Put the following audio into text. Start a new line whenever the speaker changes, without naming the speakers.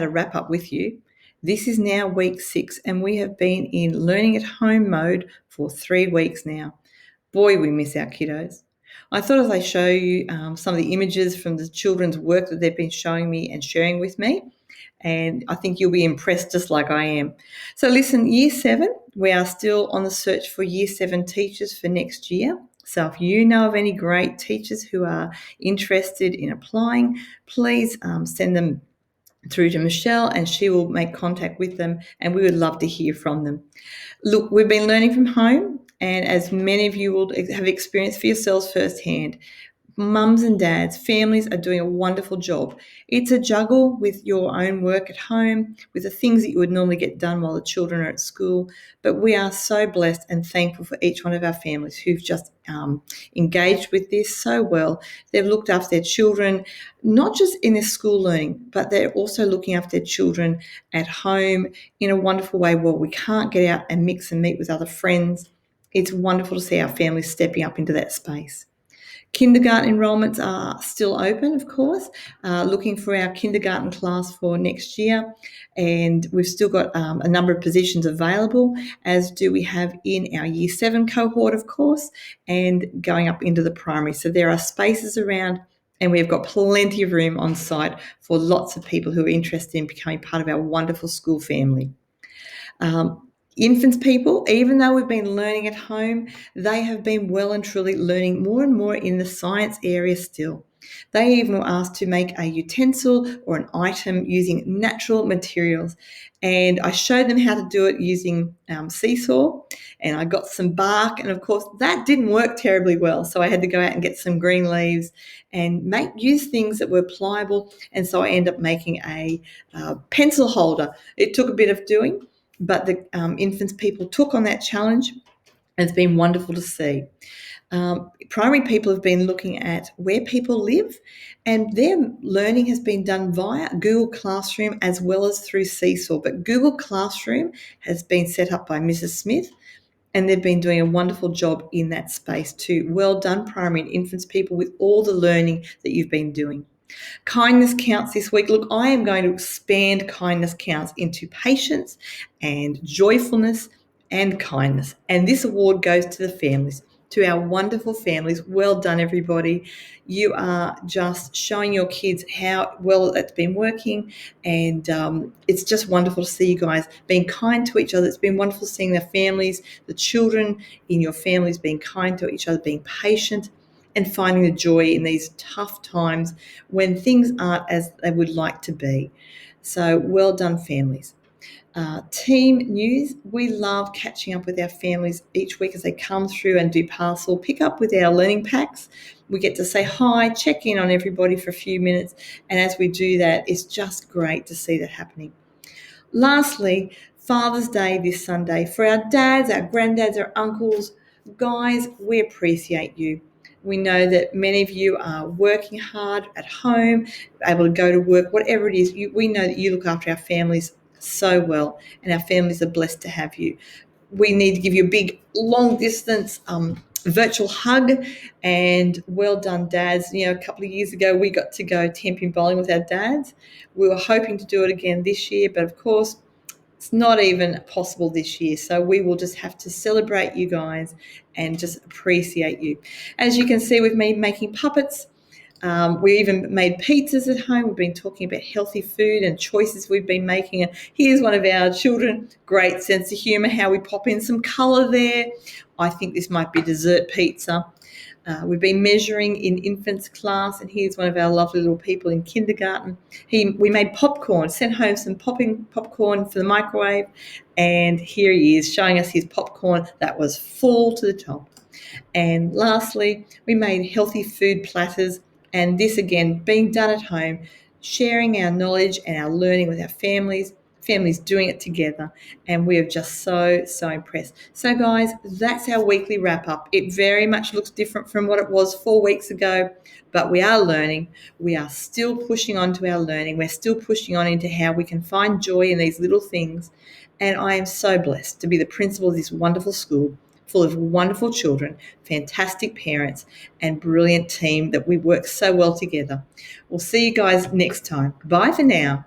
to wrap up with you. This is now week 6, and we have been in learning at home mode for 3 weeks now. Boy, we miss our kiddos. I thought as I show you some of the images from the children's work that they've been showing me and sharing with me, and I think you'll be impressed just like I am. So listen, Year 7, we are still on the search for Year 7 teachers for next year. So if you know of any great teachers who are interested in applying, please send them through to Michelle and she will make contact with them, and we would love to hear from them. Look, we've been learning from home, and as many of you will have experienced for yourselves firsthand, mums and dads, families are doing a wonderful job. It's a juggle with your own work at home, with the things that you would normally get done while the children are at school. But we are so blessed and thankful for each one of our families who've just engaged with this so well. They've looked after their children, not just in their school learning, but they're also looking after their children at home in a wonderful way where we can't get out and mix and meet with other friends. It's wonderful to see our families stepping up into that space. Kindergarten enrolments are still open, of course, looking for our kindergarten class for next year. And we've still got a number of positions available, as do we have in our Year 7 cohort, of course, and going up into the primary. So there are spaces around, and we've got plenty of room on site for lots of people who are interested in becoming part of our wonderful school family. Infants people, even though we've been learning at home, they have been well and truly learning more and more in the science area still. They even were asked to make a utensil or an item using natural materials. And I showed them how to do it using seesaw, and I got some bark, and of course that didn't work terribly well. So I had to go out and get some green leaves and use things that were pliable. And so I ended up making a pencil holder. It took a bit of doing, but the infants people took on that challenge, and it's been wonderful to see. Primary people have been looking at where people live, and their learning has been done via Google Classroom as well as through Seesaw. But Google Classroom has been set up by Mrs. Smith, and they've been doing a wonderful job in that space too. Well done, primary and infants people, with all the learning that you've been doing. Kindness counts this week. Look, I am going to expand kindness counts into patience and joyfulness and kindness. And this award goes to the families, to our wonderful families. Well done, everybody. You are just showing your kids how well that's been working. And it's just wonderful to see you guys being kind to each other. It's been wonderful seeing the families, the children in your families being kind to each other, being patient, and finding the joy in these tough times when things aren't as they would like to be. So well done, families. Team news, we love catching up with our families each week as they come through and do parcel pick up with our learning packs. We get to say hi, check in on everybody for a few minutes, and as we do that, it's just great to see that happening. Lastly, Father's Day this Sunday. For our dads, our granddads, our uncles, guys, we appreciate you. We know that many of you are working hard at home, able to go to work, whatever it is. We know that you look after our families so well, and our families are blessed to have you. We need to give you a big, long-distance virtual hug, and well done, dads. You know, a couple of years ago, we got to go temping bowling with our dads. We were hoping to do it again this year, but of course, it's not even possible this year. So we will just have to celebrate you guys and just appreciate you. As you can see with me making puppets, we even made pizzas at home. We've been talking about healthy food and choices we've been making. And here's one of our children, great sense of humour, how we pop in some colour there. I think this might be dessert pizza. We've been measuring in infants class, and here's one of our lovely little people in kindergarten. We made popcorn, sent home some popcorn for the microwave, and here he is showing us his popcorn that was full to the top. And lastly, we made healthy food platters, and this again being done at home, sharing our knowledge and our learning with our families doing it together, and we are just so impressed. So guys, that's our weekly wrap up. It very much looks different from what it was 4 weeks ago, but we are learning. We are still pushing on to our learning. We're still pushing on into how we can find joy in these little things, and I am so blessed to be the principal of this wonderful school full of wonderful children, fantastic parents, and brilliant team that we work so well together. We'll see you guys next time. Bye for now.